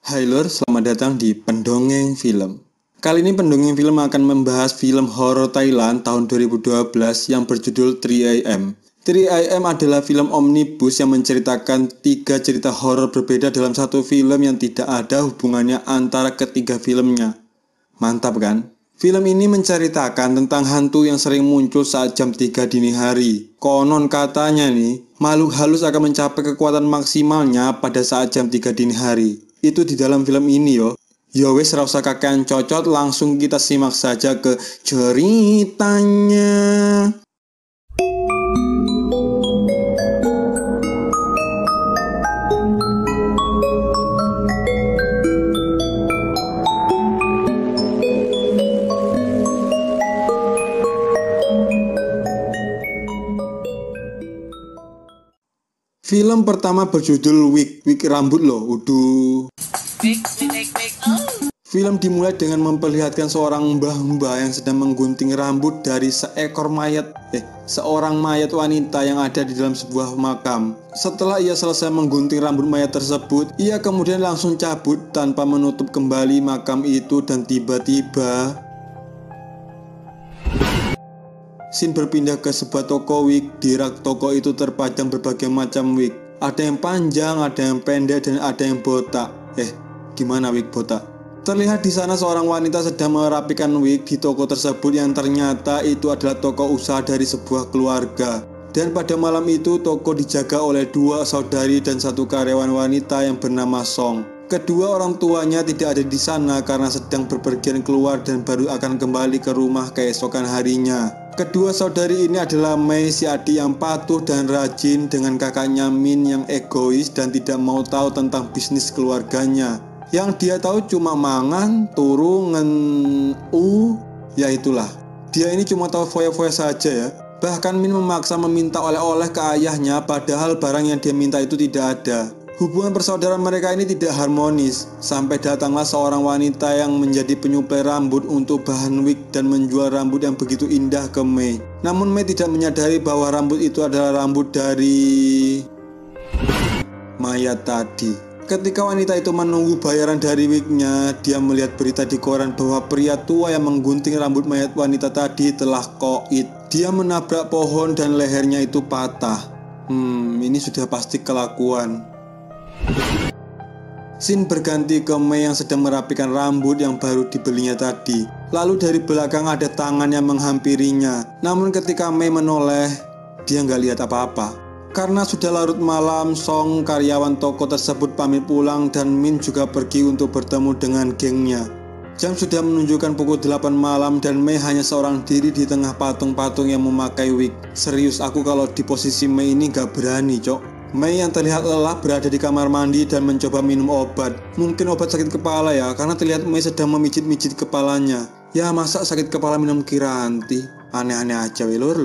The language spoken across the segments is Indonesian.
Hai Lur, selamat datang di Pendongeng Film. Kali ini Pendongeng Film akan membahas film horor Thailand tahun 2012 yang berjudul 3AM. 3AM adalah film omnibus yang menceritakan 3 cerita horor berbeda dalam satu film yang tidak ada hubungannya antara ketiga filmnya. Mantap kan? Film ini menceritakan tentang hantu yang sering muncul saat jam 3 dini hari. Konon katanya nih, makhluk halus akan mencapai kekuatan maksimalnya pada saat jam 3 dini hari. Itu di dalam film ini yo. Ya wes, ra usah kakean cocot, langsung kita simak saja ke ceritanya. Film pertama berjudul Wig rambut loh, uduh. Film dimulai dengan memperlihatkan seorang mbah-mbah yang sedang menggunting rambut dari seorang mayat wanita yang ada di dalam sebuah makam. Setelah ia selesai menggunting rambut mayat tersebut, ia kemudian langsung cabut tanpa menutup kembali makam itu dan tiba-tiba scene berpindah ke sebuah toko wig. Di rak toko itu terpajang berbagai macam wig. Ada yang panjang, ada yang pendek, dan ada yang botak. Gimana wig botak? Terlihat di sana seorang wanita sedang merapikan wig di toko tersebut yang ternyata itu adalah toko usaha dari sebuah keluarga. Dan pada malam itu toko dijaga oleh 2 saudari dan 1 karyawan wanita yang bernama Song. Kedua orang tuanya tidak ada di sana karena sedang bepergian keluar dan baru akan kembali ke rumah keesokan harinya. Kedua saudari ini adalah Mei, si adik yang patuh dan rajin, dengan kakaknya Min yang egois dan tidak mau tahu tentang bisnis keluarganya. Yang dia tahu cuma mangan, turu, ya itulah. Dia ini cuma tahu foya-foya saja ya. Bahkan Min memaksa meminta oleh-oleh ke ayahnya padahal barang yang dia minta itu tidak ada. Hubungan persaudaraan mereka ini tidak harmonis, sampai datanglah seorang wanita yang menjadi penyuplai rambut untuk bahan wig dan menjual rambut yang begitu indah ke Mei. Namun Mei tidak menyadari bahwa rambut itu adalah rambut dari mayat tadi. Ketika wanita itu menunggu bayaran dari wignya, dia melihat berita di koran bahwa pria tua yang menggunting rambut mayat wanita tadi telah koit. Dia menabrak pohon dan lehernya itu patah. Ini sudah pasti kelakuan. Scene berganti ke Mei yang sedang merapikan rambut yang baru dibelinya tadi. Lalu dari belakang ada tangan yang menghampirinya. Namun ketika Mei menoleh, dia nggak lihat apa-apa. Karena sudah larut malam, Song, karyawan toko tersebut, pamit pulang dan Min juga pergi untuk bertemu dengan gengnya. Jam sudah menunjukkan pukul 8 malam dan Mei hanya seorang diri di tengah patung-patung yang memakai wig. Serius, aku kalau di posisi Mei ini nggak berani, cok. Mei yang terlihat lelah berada di kamar mandi dan mencoba minum obat. Mungkin obat sakit kepala ya, karena terlihat Mei sedang memijit-mijit kepalanya. Ya masa sakit kepala minum Kiranti? Aneh-aneh aja lur.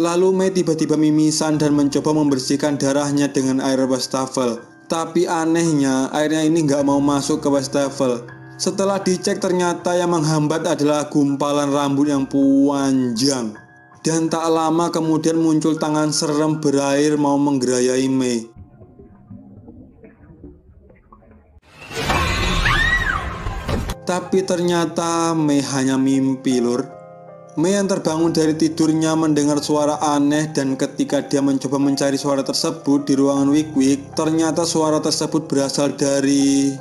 Lalu Mei tiba-tiba mimisan dan mencoba membersihkan darahnya dengan air wastafel. Tapi anehnya airnya ini nggak mau masuk ke wastafel. Setelah dicek ternyata yang menghambat adalah gumpalan rambut yang panjang. Dan tak lama kemudian muncul tangan serem berair mau menggerayai Mei. Tapi ternyata Mei hanya mimpi lur. Mei yang terbangun dari tidurnya mendengar suara aneh dan ketika dia mencoba mencari suara tersebut di ruangan wig, ternyata suara tersebut berasal dari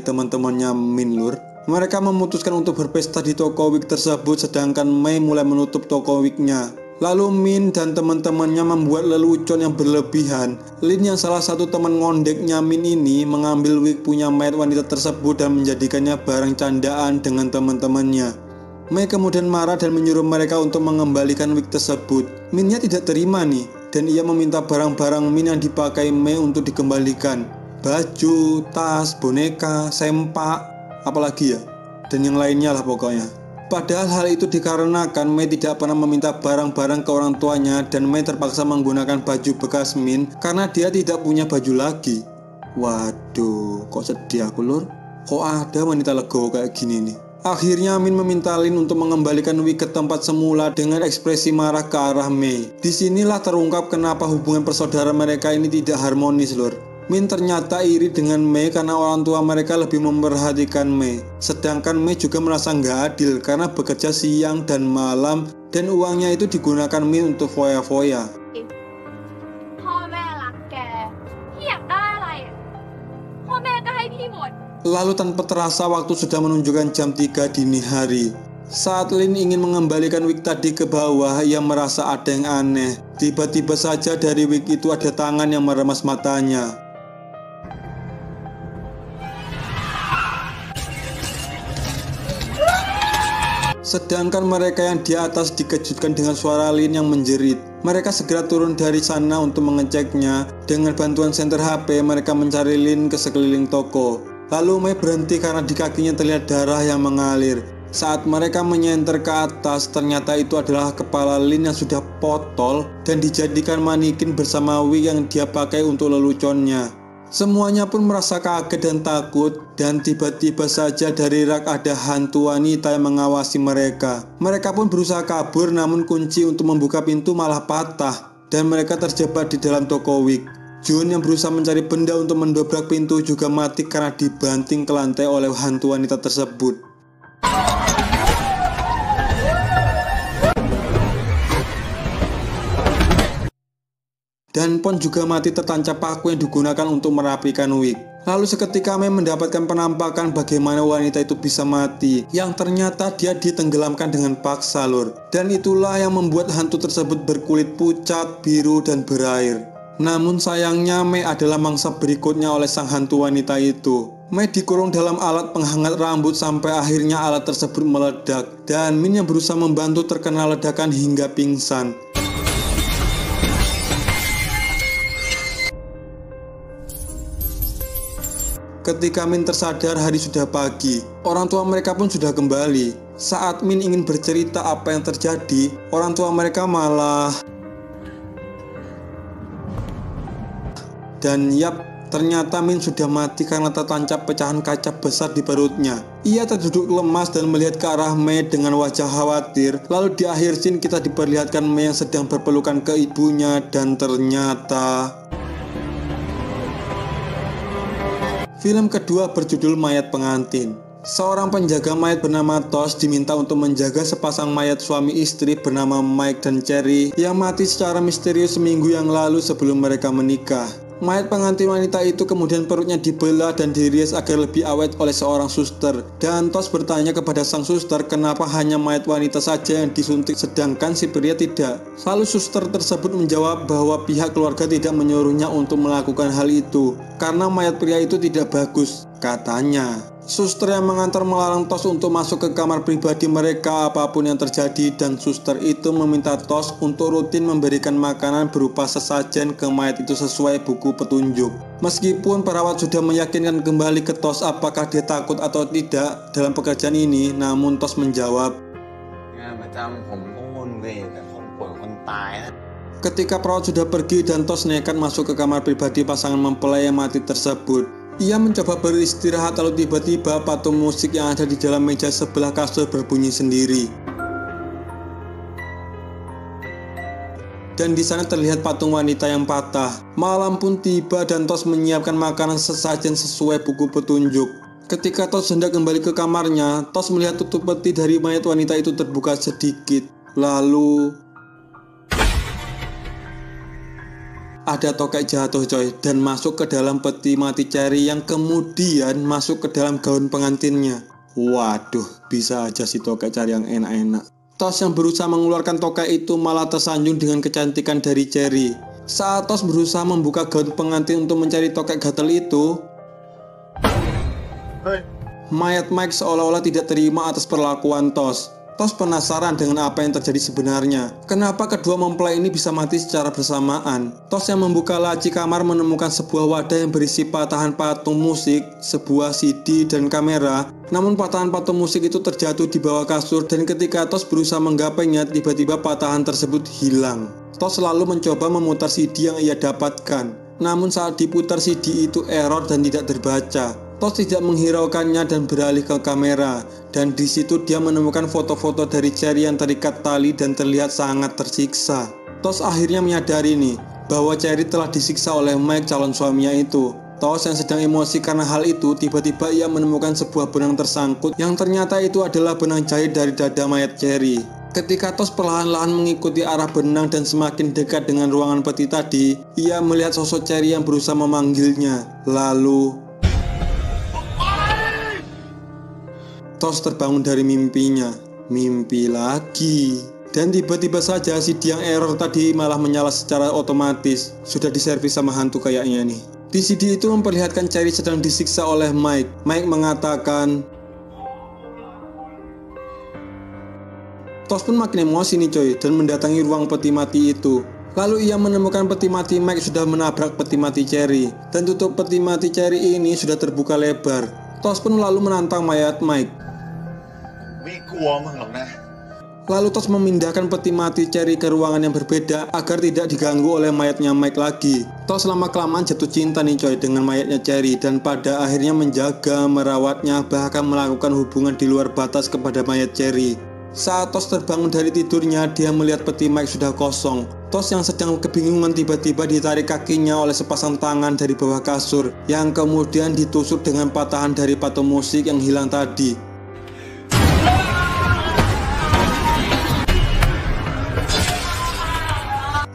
teman-temannya Min lur. Mereka memutuskan untuk berpesta di toko wig tersebut sedangkan Mei mulai menutup toko wignya. Lalu Min dan teman-temannya membuat lelucon yang berlebihan. Lin yang salah satu teman ngondeknya Min ini mengambil wig punya mayat wanita tersebut dan menjadikannya barang candaan dengan teman-temannya. Mei kemudian marah dan menyuruh mereka untuk mengembalikan wig tersebut. Minnya tidak terima nih dan ia meminta barang-barang Min yang dipakai Mei untuk dikembalikan. Baju, tas, boneka, sempak, apalagi ya, dan yang lainnya lah pokoknya. Padahal hal itu dikarenakan Mei tidak pernah meminta barang-barang ke orang tuanya dan Mei terpaksa menggunakan baju bekas Min karena dia tidak punya baju lagi. Waduh, kok sedih aku lur. Kok ada wanita legowo kayak gini nih. Akhirnya Min meminta Lin untuk mengembalikan Wick ke tempat semula dengan ekspresi marah ke arah Mei. Disinilah terungkap kenapa hubungan persaudaraan mereka ini tidak harmonis, Lur. Min ternyata iri dengan Mei karena orang tua mereka lebih memperhatikan Mei. Sedangkan Mei juga merasa nggak adil karena bekerja siang dan malam dan uangnya itu digunakan Min untuk foya-foya. Lalu tanpa terasa waktu sudah menunjukkan jam 3 dini hari. Saat Lin ingin mengembalikan Wick tadi ke bawah, ia merasa ada yang aneh. Tiba-tiba saja dari Wick itu ada tangan yang meremas matanya. Sedangkan mereka yang di atas dikejutkan dengan suara Lin yang menjerit. Mereka segera turun dari sana untuk mengeceknya. Dengan bantuan senter HP, mereka mencari Lin ke sekeliling toko. Lalu Mei berhenti karena di kakinya terlihat darah yang mengalir. Saat mereka menyenter ke atas, ternyata itu adalah kepala Lin yang sudah potol dan dijadikan manikin bersama wig yang dia pakai untuk leluconnya. Semuanya pun merasa kaget dan takut, dan tiba-tiba saja dari rak ada hantu wanita yang mengawasi mereka. Mereka pun berusaha kabur, namun kunci untuk membuka pintu malah patah, dan mereka terjebak di dalam toko wig. Jun yang berusaha mencari benda untuk mendobrak pintu juga mati karena dibanting ke lantai oleh hantu wanita tersebut. Dan Pon juga mati tertancap paku yang digunakan untuk merapikan wig. Lalu seketika Mei mendapatkan penampakan bagaimana wanita itu bisa mati, yang ternyata dia ditenggelamkan dengan paksa, Lur. Dan itulah yang membuat hantu tersebut berkulit pucat, biru, dan berair. Namun sayangnya Mei adalah mangsa berikutnya oleh sang hantu wanita itu. Mei dikurung dalam alat penghangat rambut sampai akhirnya alat tersebut meledak, dan Min yang berusaha membantu terkena ledakan hingga pingsan. Ketika Min tersadar, hari sudah pagi. Orang tua mereka pun sudah kembali. Saat Min ingin bercerita apa yang terjadi, orang tua mereka malah... Dan yap, ternyata Min sudah mati karena tertancap pecahan kaca besar di perutnya. Ia terduduk lemas dan melihat ke arah Mei dengan wajah khawatir. Lalu di akhir scene kita diperlihatkan Mei yang sedang berpelukan ke ibunya, dan ternyata... Film kedua berjudul Mayat Pengantin. Seorang penjaga mayat bernama Tosh diminta untuk menjaga sepasang mayat suami istri bernama Mike dan Cherry yang mati secara misterius seminggu yang lalu sebelum mereka menikah. Mayat pengantin wanita itu kemudian perutnya dibelah dan dirias agar lebih awet oleh seorang suster. Dan Tosh bertanya kepada sang suster kenapa hanya mayat wanita saja yang disuntik sedangkan si pria tidak. Lalu suster tersebut menjawab bahwa pihak keluarga tidak menyuruhnya untuk melakukan hal itu karena mayat pria itu tidak bagus, katanya. Suster yang mengantar melarang Tosh untuk masuk ke kamar pribadi mereka apapun yang terjadi, dan suster itu meminta Tosh untuk rutin memberikan makanan berupa sesajen ke mayat itu sesuai buku petunjuk. Meskipun perawat sudah meyakinkan kembali ke Tosh apakah dia takut atau tidak dalam pekerjaan ini, namun Tosh menjawab, ketika perawat sudah pergi dan Tosh nekat masuk ke kamar pribadi pasangan mempelai yang mati tersebut. Ia mencoba beristirahat lalu tiba-tiba patung musik yang ada di dalam meja sebelah kasur berbunyi sendiri. Dan di sana terlihat patung wanita yang patah. Malam pun tiba dan Tosh menyiapkan makanan sesajen sesuai buku petunjuk. Ketika Tosh hendak kembali ke kamarnya, Tosh melihat tutup peti dari mayat wanita itu terbuka sedikit. Lalu ada tokek jatuh coy dan masuk ke dalam peti mati Cherry yang kemudian masuk ke dalam gaun pengantinnya. Waduh, bisa aja si tokek cari yang enak-enak. Tosh yang berusaha mengeluarkan tokek itu malah tersanjung dengan kecantikan dari Cherry. Saat Tosh berusaha membuka gaun pengantin untuk mencari tokek gatel itu, mayat Mike seolah-olah tidak terima atas perlakuan Tosh. Tosh penasaran dengan apa yang terjadi sebenarnya. Kenapa kedua mempelai ini bisa mati secara bersamaan? Tosh yang membuka laci kamar menemukan sebuah wadah yang berisi patahan patung musik, sebuah CD, dan kamera. Namun patahan patung musik itu terjatuh di bawah kasur dan ketika Tosh berusaha menggapainya, tiba-tiba patahan tersebut hilang. Tosh lalu mencoba memutar CD yang ia dapatkan. Namun saat diputar CD itu error dan tidak terbaca. Tos tidak menghiraukannya dan beralih ke kamera, dan di situ dia menemukan foto-foto dari Cherry yang terikat tali dan terlihat sangat tersiksa. Tos akhirnya menyadari nih bahwa Cherry telah disiksa oleh Mike, calon suaminya itu. Tos yang sedang emosi karena hal itu, tiba-tiba ia menemukan sebuah benang tersangkut yang ternyata itu adalah benang jahit dari dada mayat Cherry. Ketika Tos perlahan-lahan mengikuti arah benang dan semakin dekat dengan ruangan peti tadi, ia melihat sosok Cherry yang berusaha memanggilnya. Lalu Tos terbangun dari mimpinya. Mimpi lagi. Dan tiba-tiba saja si tiang error tadi malah menyala secara otomatis. Sudah diservis sama hantu kayaknya nih. Di CD itu memperlihatkan Cherry sedang disiksa oleh Mike. Mike mengatakan, Tos pun makin emosi nih coy, dan mendatangi ruang peti mati itu. Lalu ia menemukan peti mati Mike sudah menabrak peti mati Cherry. Dan tutup peti mati Cherry ini sudah terbuka lebar. Tos pun lalu menantang mayat Mike. Lalu Tos memindahkan peti mati Cherry ke ruangan yang berbeda agar tidak diganggu oleh mayatnya Mike lagi. Tos lama-kelamaan jatuh cinta nih coy dengan mayatnya Cherry dan pada akhirnya menjaga, merawatnya, bahkan melakukan hubungan di luar batas kepada mayat Cherry. Saat Tos terbangun dari tidurnya, dia melihat peti Mike sudah kosong. Tos yang sedang kebingungan tiba-tiba ditarik kakinya oleh sepasang tangan dari bawah kasur yang kemudian ditusuk dengan patahan dari patung musik yang hilang tadi.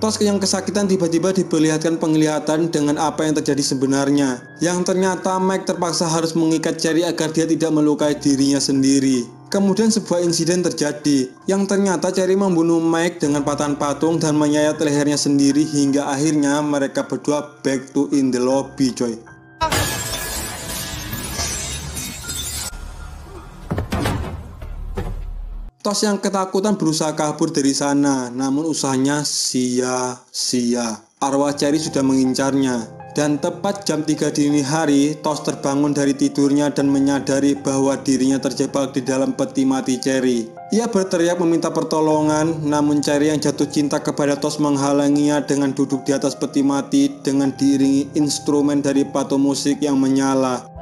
Tos yang kesakitan tiba-tiba diperlihatkan penglihatan dengan apa yang terjadi sebenarnya. Yang ternyata Mike terpaksa harus mengikat Cherry agar dia tidak melukai dirinya sendiri. Kemudian sebuah insiden terjadi, yang ternyata Cherry membunuh Mike dengan patahan patung dan menyayat lehernya sendiri hingga akhirnya mereka berdua back to in the lobby coy. Tos yang ketakutan berusaha kabur dari sana, namun usahanya sia-sia. Arwah Cherry sudah mengincarnya. Dan tepat jam 3 dini hari, Tos terbangun dari tidurnya dan menyadari bahwa dirinya terjebak di dalam peti mati Cherry. Ia berteriak meminta pertolongan, namun Cherry yang jatuh cinta kepada Tos menghalanginya dengan duduk di atas peti mati dengan diiringi instrumen dari patung musik yang menyala.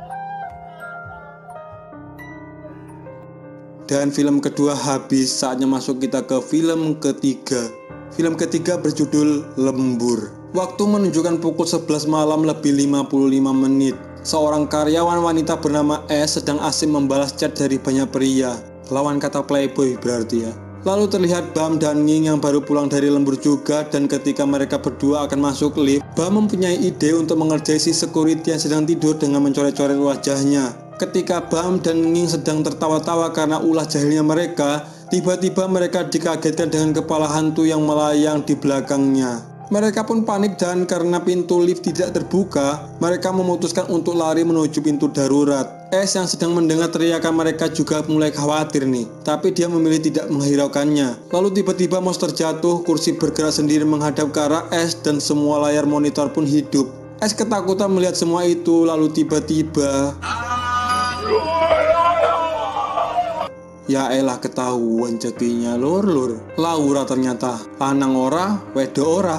Dan film kedua habis, saatnya masuk kita ke film ketiga. Film ketiga berjudul Lembur. Waktu menunjukkan pukul 11 malam lebih 55 menit. Seorang karyawan wanita bernama S sedang asik membalas chat dari banyak pria. Lawan kata playboy berarti ya. Lalu terlihat Bam dan Nging yang baru pulang dari lembur juga, dan ketika mereka berdua akan masuk lift, Bam mempunyai ide untuk mengerjai si security yang sedang tidur dengan mencoret-coret wajahnya. Ketika Bam dan Nging sedang tertawa-tawa karena ulah jahilnya mereka, tiba-tiba mereka dikagetkan dengan kepala hantu yang melayang di belakangnya. Mereka pun panik dan karena pintu lift tidak terbuka, mereka memutuskan untuk lari menuju pintu darurat. S yang sedang mendengar teriakan mereka juga mulai khawatir nih, tapi dia memilih tidak menghiraukannya. Lalu tiba-tiba monster jatuh, kursi bergerak sendiri menghadap ke arah S dan semua layar monitor pun hidup. S ketakutan melihat semua itu, lalu tiba-tiba ya elah ketahuan jadinya lur. Laura ternyata lanang ora, wedo ora.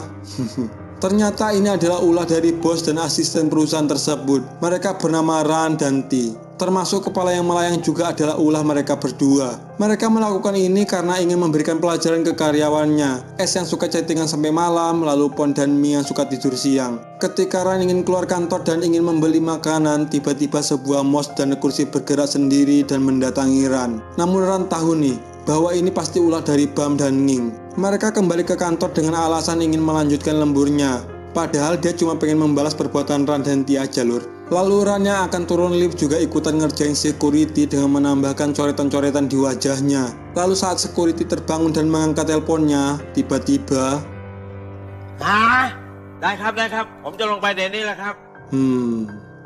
Ternyata ini adalah ulah dari bos dan asisten perusahaan tersebut. Mereka bernama Ran dan T. Termasuk kepala yang melayang juga adalah ulah mereka berdua. Mereka melakukan ini karena ingin memberikan pelajaran ke karyawannya. S yang suka chattingan sampai malam, lalu Pon dan Mi yang suka tidur siang. Ketika Ran ingin keluar kantor dan ingin membeli makanan, tiba-tiba sebuah mouse dan kursi bergerak sendiri dan mendatangi Ran. Namun Ran tahu nih bahwa ini pasti ulah dari Bam dan Nging. Mereka kembali ke kantor dengan alasan ingin melanjutkan lemburnya. Padahal dia cuma pengen membalas perbuatan Ran dan Tia aja lur. Lalu Ran yang akan turun lift juga ikutan ngerjain security dengan menambahkan coretan-coretan di wajahnya. Lalu saat security terbangun dan mengangkat teleponnya, tiba-tibaได้ครับผมจะลงไปเดี๋ยวนี้แหละครับ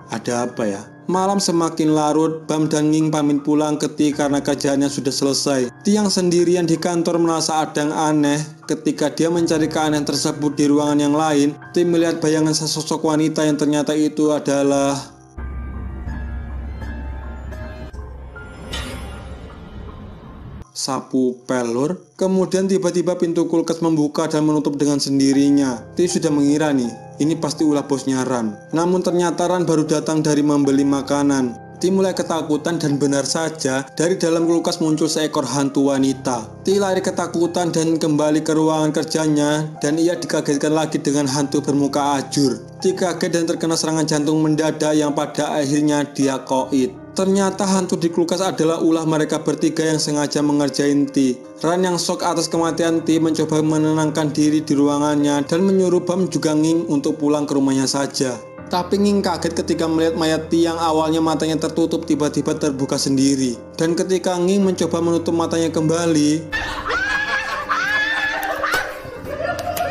ada apa ya? Malam semakin larut, Bam dan Nging pamit pulang karena kerjaannya sudah selesai. Tiang sendirian di kantor merasa ada yang aneh. Ketika dia mencari keanehan tersebut di ruangan yang lain, Tim melihat bayangan sesosok wanita yang ternyata itu adalah sapu pel lur. Kemudian tiba-tiba pintu kulkas membuka dan menutup dengan sendirinya. Ti sudah mengira nih, ini pasti ulah bosnya Ran. Namun ternyata Ran baru datang dari membeli makanan. Ti mulai ketakutan dan benar saja dari dalam kulkas muncul seekor hantu wanita. Ti lari ketakutan dan kembali ke ruangan kerjanya dan ia dikagetkan lagi dengan hantu bermuka ajur. Ti kaget dan terkena serangan jantung mendadak yang pada akhirnya dia koit. Ternyata hantu di kulkas adalah ulah mereka bertiga yang sengaja mengerjain Ti. Ran yang shock atas kematian Ti mencoba menenangkan diri di ruangannya dan menyuruh Bam juga Nging untuk pulang ke rumahnya saja. Tapi Nging kaget ketika melihat mayat Ti yang awalnya matanya tertutup tiba-tiba terbuka sendiri. Dan ketika Nging mencoba menutup matanya kembali,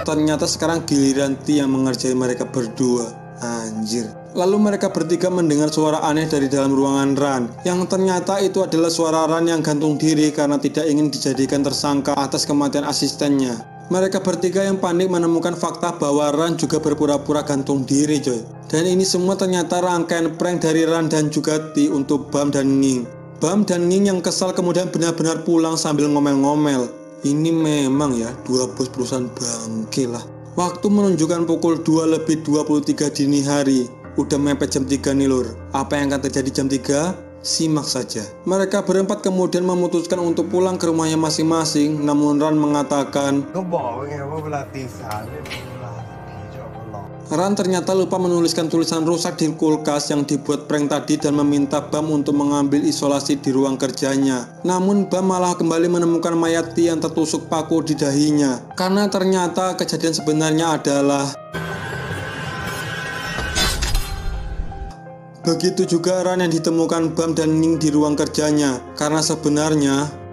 ternyata sekarang giliran Ti yang mengerjain mereka berdua. Anjir. Lalu mereka bertiga mendengar suara aneh dari dalam ruangan Ran, yang ternyata itu adalah suara Ran yang gantung diri karena tidak ingin dijadikan tersangka atas kematian asistennya. Mereka bertiga yang panik menemukan fakta bahwa Ran juga berpura-pura gantung diri coy. Dan ini semua ternyata rangkaian prank dari Ran dan juga Ti untuk Bam dan Nging. Bam dan Nging yang kesal kemudian benar-benar pulang sambil ngomel-ngomel. Ini memang ya dua bos perusahaan bangke lah. Waktu menunjukkan pukul 2:23 dini hari. Udah mepet jam 3 nih lur. Apa yang akan terjadi jam 3? Simak saja. Mereka berempat kemudian memutuskan untuk pulang ke rumahnya masing-masing. Namun Ran mengatakan, Ran ternyata lupa menuliskan tulisan rusak di kulkas yang dibuat prank tadi dan meminta Bam untuk mengambil isolasi di ruang kerjanya. Namun Bam malah kembali menemukan mayat Ti yang tertusuk paku di dahinya. Karena ternyata kejadian sebenarnya adalah begitu juga Ran yang ditemukan Bam dan Nging di ruang kerjanya. Karena sebenarnya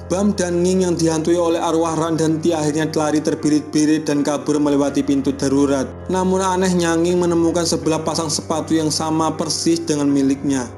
Bam dan Nging yang dihantui oleh arwah Ran dan Ti akhirnya lari terbirit-birit dan kabur melewati pintu darurat. Namun anehnya Nging menemukan sebelah pasang sepatu yang sama persis dengan miliknya.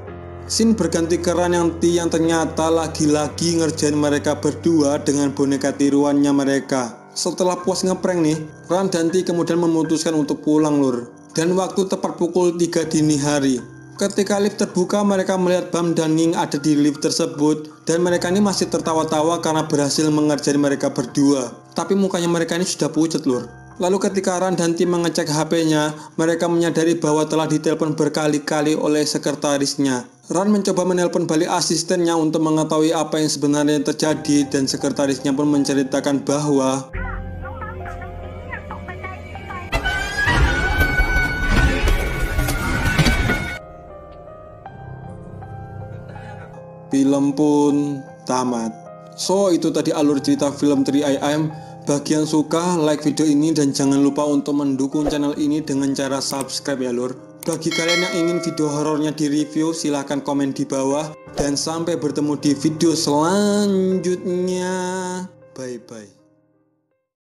Scene berganti ke Ran yang Ti yang ternyata lagi-lagi ngerjain mereka berdua dengan boneka tiruannya mereka. Setelah puas ngeprank nih, Ran dan Ti kemudian memutuskan untuk pulang lur. Dan waktu tepat pukul 3 dini hari. Ketika lift terbuka, mereka melihat Bam dan Nging ada di lift tersebut. Dan mereka ini masih tertawa-tawa karena berhasil mengerjain mereka berdua. Tapi mukanya mereka ini sudah pucat lur. Lalu ketika Ran dan Ti mengecek HP-nya, mereka menyadari bahwa telah ditelepon berkali-kali oleh sekretarisnya. Ran mencoba menelpon balik asistennya untuk mengetahui apa yang sebenarnya terjadi. Dan sekretarisnya pun menceritakan bahwa film pun tamat. So itu tadi alur cerita film 3am. Bagi yang suka, like video ini dan jangan lupa untuk mendukung channel ini dengan cara subscribe ya lur. Bagi kalian yang ingin video horornya di review, silahkan komen di bawah. Dan sampai bertemu di video selanjutnya. Bye bye.